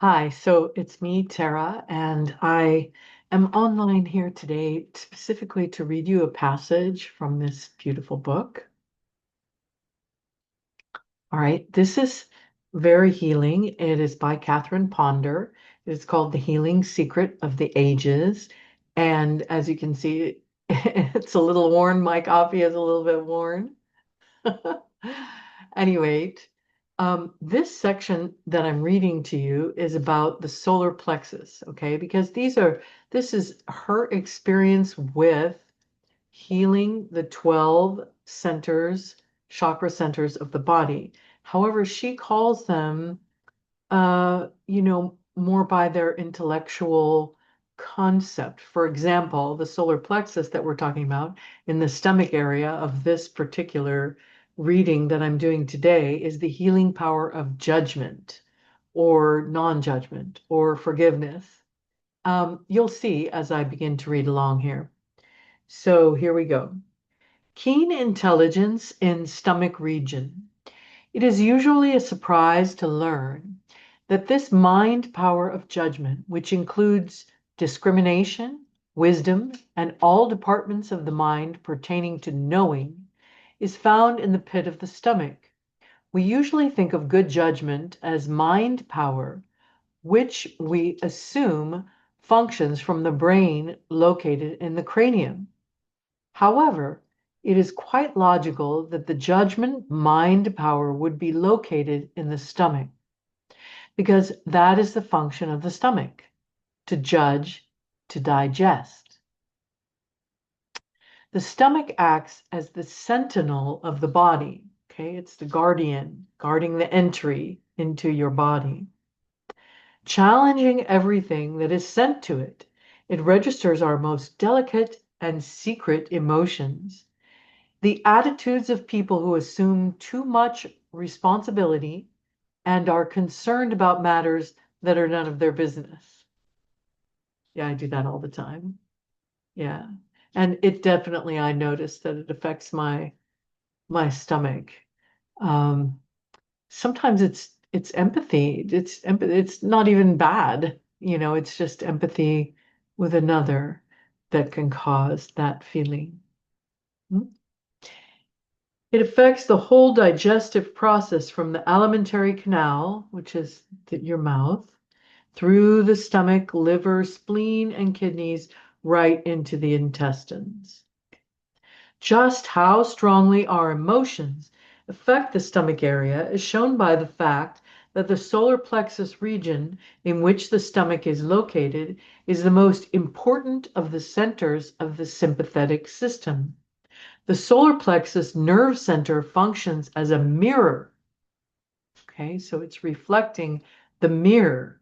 Hi, so it's me, Tara, and I am online here today specifically to read you a passage from this beautiful book. All right, this is very healing. It is by Catherine Ponder. It is called The Healing Secret of the Ages. And as you can see, it's a little worn. My copy is a little bit worn. Anyway, this section that I'm reading to you is about the solar plexus, okay? Because this is her experience with healing the 12 centers, chakra centers of the body. However, she calls them more by their intellectual concept. For example, the solar plexus that we're talking about in the stomach area of this particular reading that I'm doing today is the healing power of judgment or non-judgment or forgiveness. You'll see as I begin to read along here. So here we go. Keen intelligence in stomach region. It is usually a surprise to learn that this mind power of judgment, which includes discrimination, wisdom, and all departments of the mind pertaining to knowing, is found in the pit of the stomach. We usually think of good judgment as mind power, which we assume functions from the brain located in the cranium. However, it is quite logical that the judgment mind power would be located in the stomach, because that is the function of the stomach, to judge, to digest. The stomach acts as the sentinel of the body. Okay, it's the guardian, guarding the entry into your body, challenging everything that is sent to it. It registers our most delicate and secret emotions, the attitudes of people who assume too much responsibility and are concerned about matters that are none of their business. Yeah, I do that all the time. Yeah. And it definitely, I notice that it affects my stomach. Um, Sometimes it's empathy. It's not even bad. It's just empathy with another that can cause that feeling. Hmm? It affects the whole digestive process from the alimentary canal, which is your mouth, through the stomach, liver, spleen, and kidneys, right into the intestines. Just how strongly our emotions affect the stomach area is shown by the fact that the solar plexus region in which the stomach is located is the most important of the centers of the sympathetic system. The solar plexus nerve center functions as a mirror. Okay, so it's reflecting the mirror,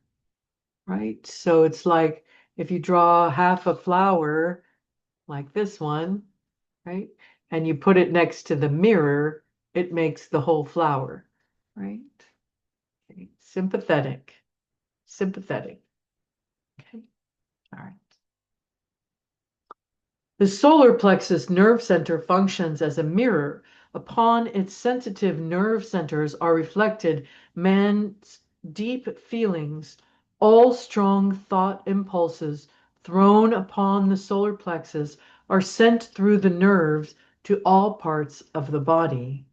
right? So it's like if you draw half a flower like this one, right? And you put it next to the mirror, it makes the whole flower, right? Okay. Sympathetic, sympathetic. Okay, all right. The solar plexus nerve center functions as a mirror. Upon its sensitive nerve centers are reflected man's deep feelings. All strong thought impulses thrown upon the solar plexus are sent through the nerves to all parts of the body.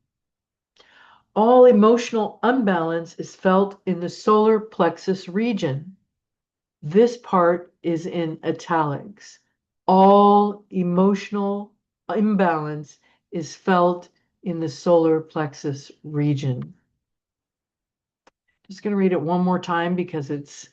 All emotional unbalance is felt in the solar plexus region. This part is in italics. All emotional imbalance is felt in the solar plexus region. Just going to read it one more time because it's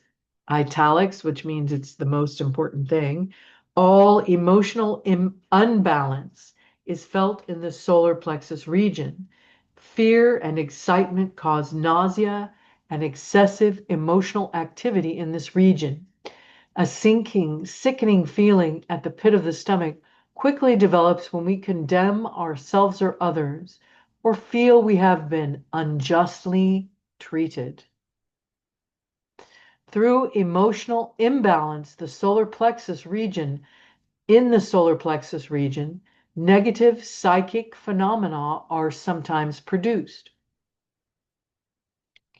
italics, which means it's the most important thing. All emotional unbalance is felt in the solar plexus region. Fear and excitement cause nausea and excessive emotional activity in this region. A sinking, sickening feeling at the pit of the stomach quickly develops when we condemn ourselves or others, or feel we have been unjustly treated. Through emotional imbalance, in the solar plexus region, negative psychic phenomena are sometimes produced.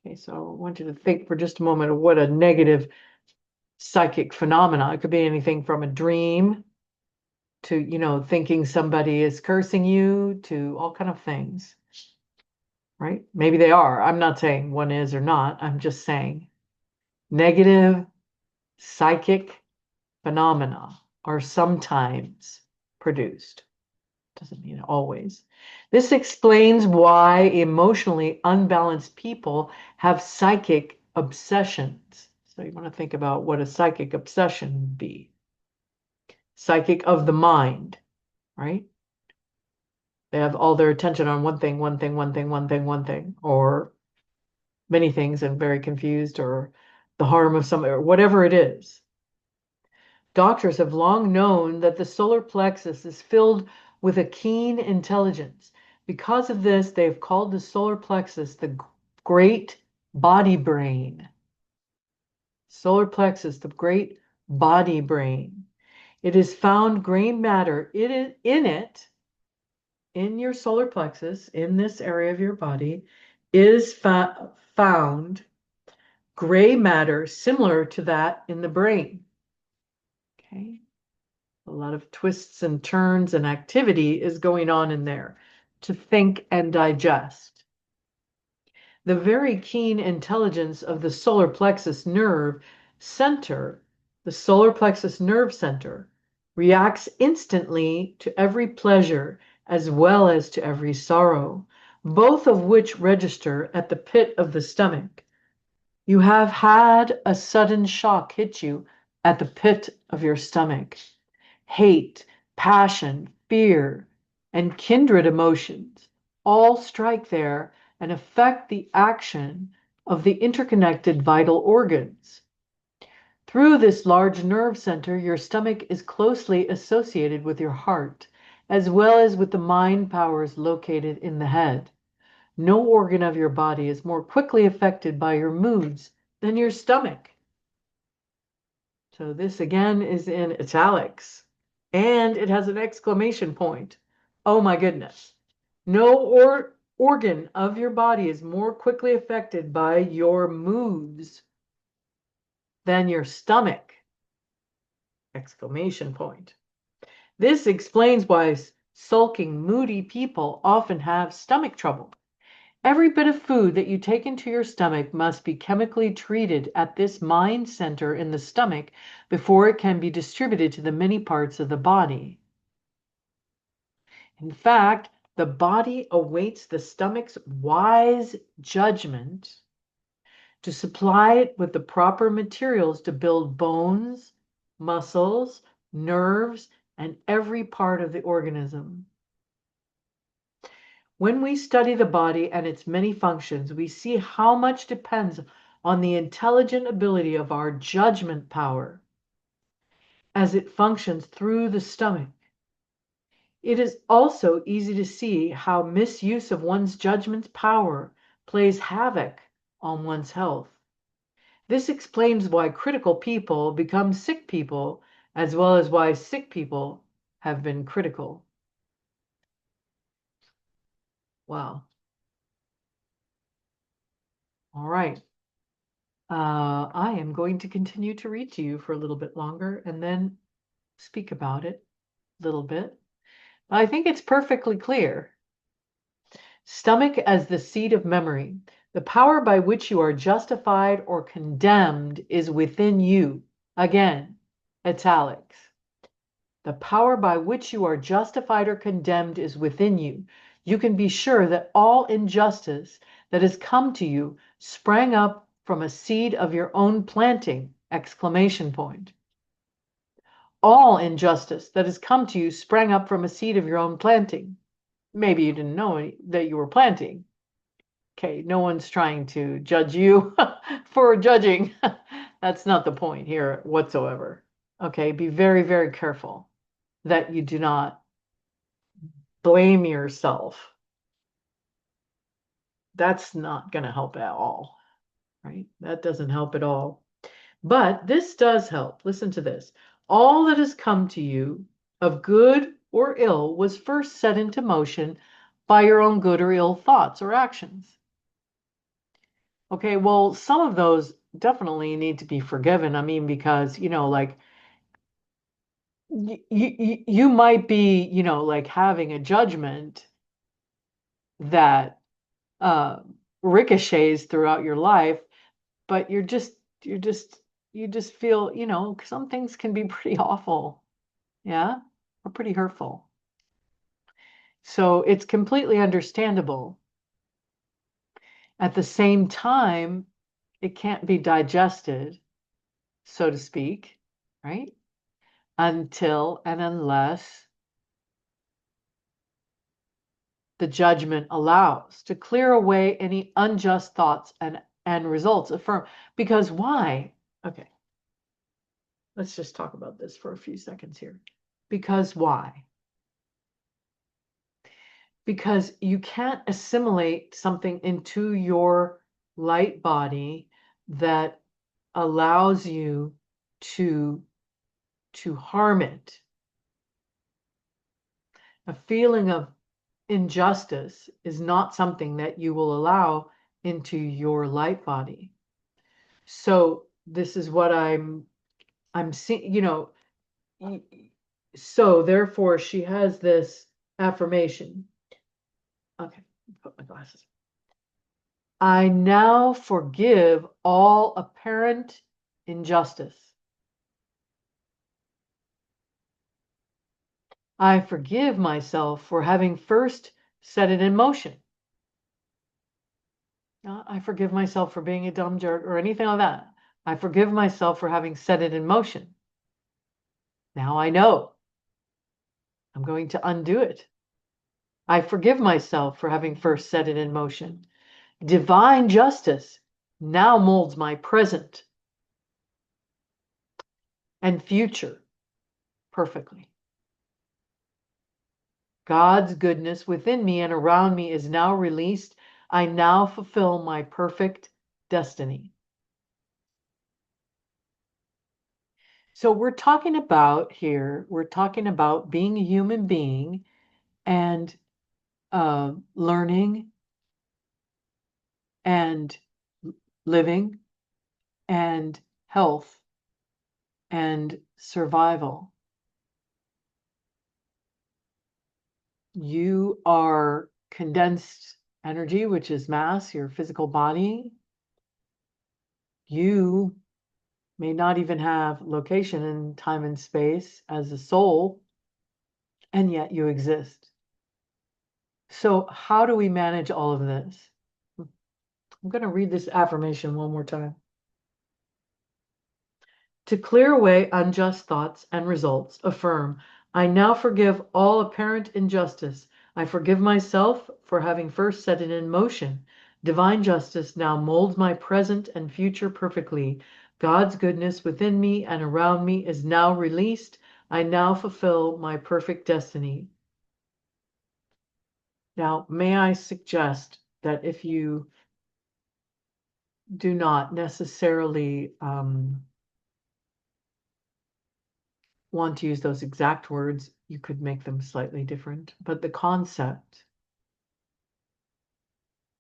Okay, so I want you to think for just a moment of what a negative psychic phenomena. It could be anything from a dream to, thinking somebody is cursing you to all kind of things, right? Maybe they are. I'm not saying one is or not. I'm just saying negative psychic phenomena are sometimes produced. Doesn't mean always. This explains why emotionally unbalanced people have psychic obsessions. So you want to think about what a psychic obsession would be. Psychic of the mind, right? They have all their attention on one thing, one thing, one thing, one thing, one thing, or many things and very confused, or the harm of some, or whatever it is. Doctors have long known that the solar plexus is filled with a keen intelligence. Because of this, they've called the solar plexus the great body brain. Solar plexus, the great body brain. It is found gray matter in your solar plexus, in this area of your body, is found gray matter similar to that in the brain. Okay. A lot of twists and turns and activity is going on in there to think and digest. The very keen intelligence of the solar plexus nerve center, the solar plexus nerve center, reacts instantly to every pleasure as well as to every sorrow, both of which register at the pit of the stomach. You have had a sudden shock hit you at the pit of your stomach. Hate, passion, fear, and kindred emotions all strike there and affect the action of the interconnected vital organs. Through this large nerve center, your stomach is closely associated with your heart, as well as with the mind powers located in the head. No organ of your body is more quickly affected by your moods than your stomach. So this again is in italics. And it has an exclamation point. Oh my goodness. No organ of your body is more quickly affected by your moods than your stomach. Exclamation point. This explains why sulking, moody people often have stomach trouble. Every bit of food that you take into your stomach must be chemically treated at this mind center in the stomach before it can be distributed to the many parts of the body. In fact, the body awaits the stomach's wise judgment to supply it with the proper materials to build bones, muscles, nerves, and every part of the organism. When we study the body and its many functions, we see how much depends on the intelligent ability of our judgment power as it functions through the stomach. It is also easy to see how misuse of one's judgment power plays havoc on one's health. This explains why critical people become sick people, as well as why sick people have been critical. Wow. All right. I am going to continue to read to you for a little bit longer and then speak about it a little bit. I think it's perfectly clear. Stomach as the seat of memory. The power by which you are justified or condemned is within you. Again, italics. The power by which you are justified or condemned is within you. You can be sure that all injustice that has come to you sprang up from a seed of your own planting! Exclamation point. All injustice that has come to you sprang up from a seed of your own planting. Maybe you didn't know that you were planting. Okay, no one's trying to judge you for judging. That's not the point here whatsoever. Okay, be very, very careful that you do not blame yourself. That's not going to help at all, right? That doesn't help at all. But this does help. Listen to this. All that has come to you of good or ill was first set into motion by your own good or ill thoughts or actions. Okay, well, some of those definitely need to be forgiven. I mean, because, like you might be, like having a judgment that uh, ricochets throughout your life, but you're just, you just feel, some things can be pretty awful, yeah, or pretty hurtful. So it's completely understandable. At the same time, it can't be digested, so to speak, right? Until and unless the judgment allows to clear away any unjust thoughts and results affirm. Because why? Okay, let's just talk about this for a few seconds here. Because why? Because you can't assimilate something into your light body that allows you to harm it. A feeling of injustice is not something that you will allow into your light body. So this is what I'm seeing, so therefore she has this affirmation. Okay, put my glasses. I now forgive all apparent injustice. I forgive myself for having first set it in motion. I forgive myself for being a dumb jerk or anything like that. I forgive myself for having set it in motion. Now I know I'm going to undo it. I forgive myself for having first set it in motion. Divine justice now molds my present and future perfectly. God's goodness within me and around me is now released. I now fulfill my perfect destiny. So we're talking about being a human being and learning and living and health and survival. You are condensed energy, which is mass, your physical body. You may not even have location in time and space as a soul, and yet you exist. So, how do we manage all of this? I'm going to read this affirmation one more time. To clear away unjust thoughts and results, affirm, I now forgive all apparent injustice. I forgive myself for having first set it in motion. Divine justice now molds my present and future perfectly. God's goodness within me and around me is now released. I now fulfill my perfect destiny. Now, may I suggest that if you do not necessarily want to use those exact words, you could make them slightly different. But the concept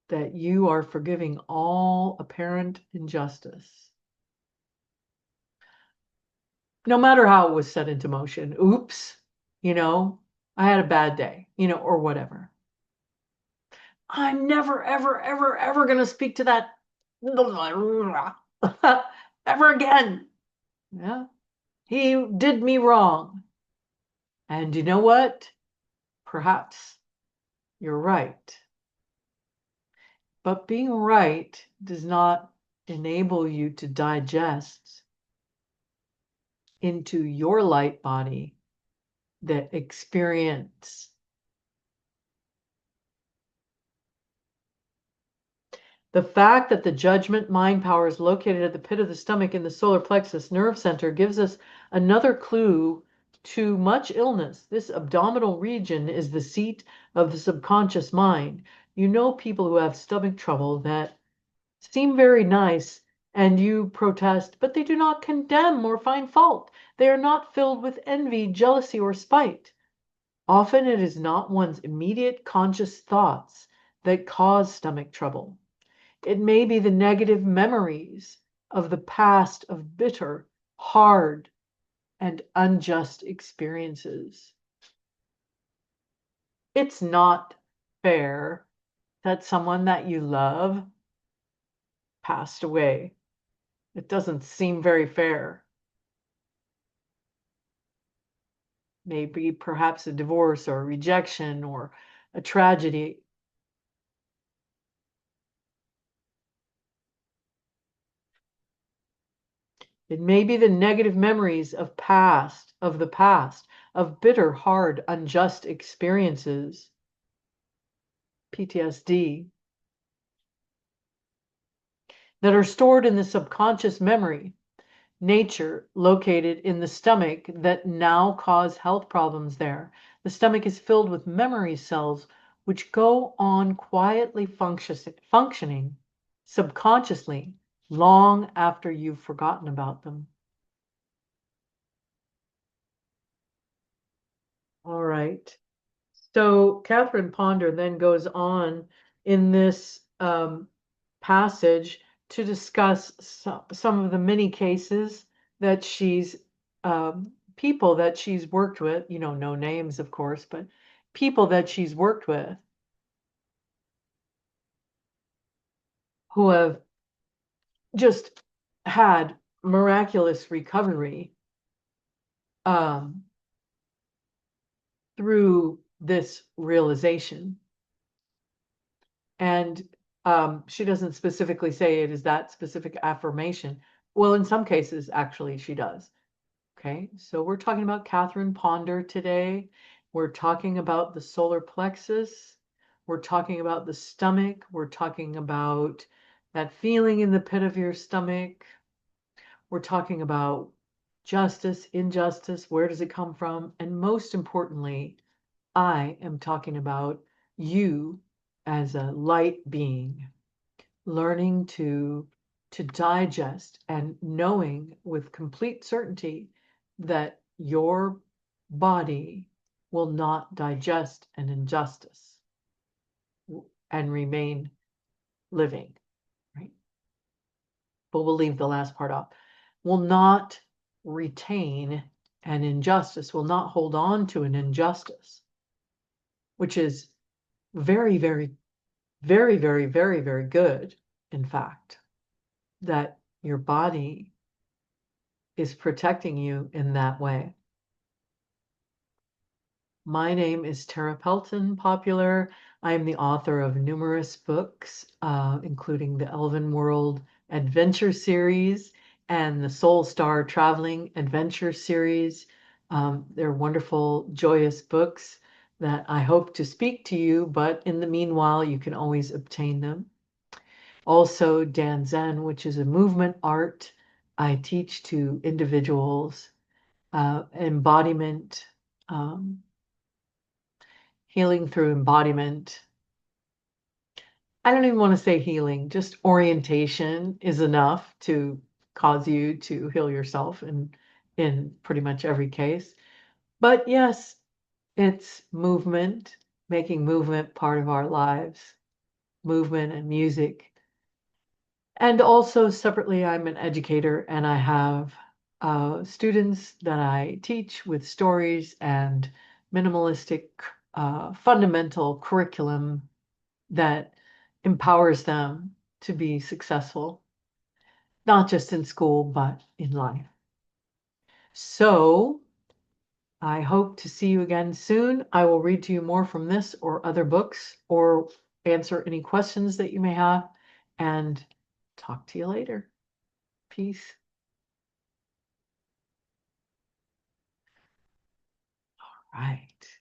that you are forgiving all apparent injustice, no matter how it was set into motion, oops, I had a bad day, or whatever. I'm never, ever, ever, ever going to speak to that ever again. Yeah. He did me wrong. And you know what? Perhaps you're right. But being right does not enable you to digest into your light body the experience. The fact that the judgment mind power is located at the pit of the stomach in the solar plexus nerve center gives us another clue to much illness. This abdominal region is the seat of the subconscious mind. You know people who have stomach trouble that seem very nice, and you protest, but they do not condemn or find fault. They are not filled with envy, jealousy, or spite. Often it is not one's immediate conscious thoughts that cause stomach trouble. It may be the negative memories of the past of bitter, hard, and unjust experiences. It's not fair that someone that you love passed away. It doesn't seem very fair. Maybe perhaps a divorce or a rejection or a tragedy. It may be the negative memories of the past, of bitter, hard, unjust experiences, PTSD, that are stored in the subconscious memory nature located in the stomach that now cause health problems there. The stomach is filled with memory cells which go on quietly functioning subconsciously long after you've forgotten about them. All right. So Catherine Ponder then goes on in this passage to discuss some of the many cases that people that she's worked with, no names, of course, but people that she's worked with who have just had miraculous recovery um, through this realization. And she doesn't specifically say it is that specific affirmation. Well, in some cases, actually, she does. Okay, so we're talking about Catherine Ponder today. We're talking about the solar plexus. We're talking about the stomach. We're talking about that feeling in the pit of your stomach. We're talking about justice, injustice. Where does it come from? And most importantly, I am talking about you as a light being, learning to digest and knowing with complete certainty that your body will not digest an injustice and remain living, right? But we'll leave the last part off. Will not retain an injustice, will not hold on to an injustice, which is very, very, very, very, very, very good, in fact, that your body is protecting you in that way. My name is Tara Pelton, popular. I am the author of numerous books, including the Elven World Adventure Series and the Soul Star Traveling Adventure Series. They're wonderful, joyous books that I hope to speak to you, but in the meanwhile, you can always obtain them. Also, Dan Zen, which is a movement art. I teach to individuals, embodiment, um, healing through embodiment. I don't even want to say healing, just orientation is enough to cause you to heal yourself in pretty much every case. But yes, it's movement, making movement part of our lives, movement and music. And also separately, I'm an educator and I have students that I teach with stories and minimalistic fundamental curriculum that empowers them to be successful, not just in school, but in life. So I hope to see you again soon. I will read to you more from this or other books or answer any questions that you may have and talk to you later. Peace. Right.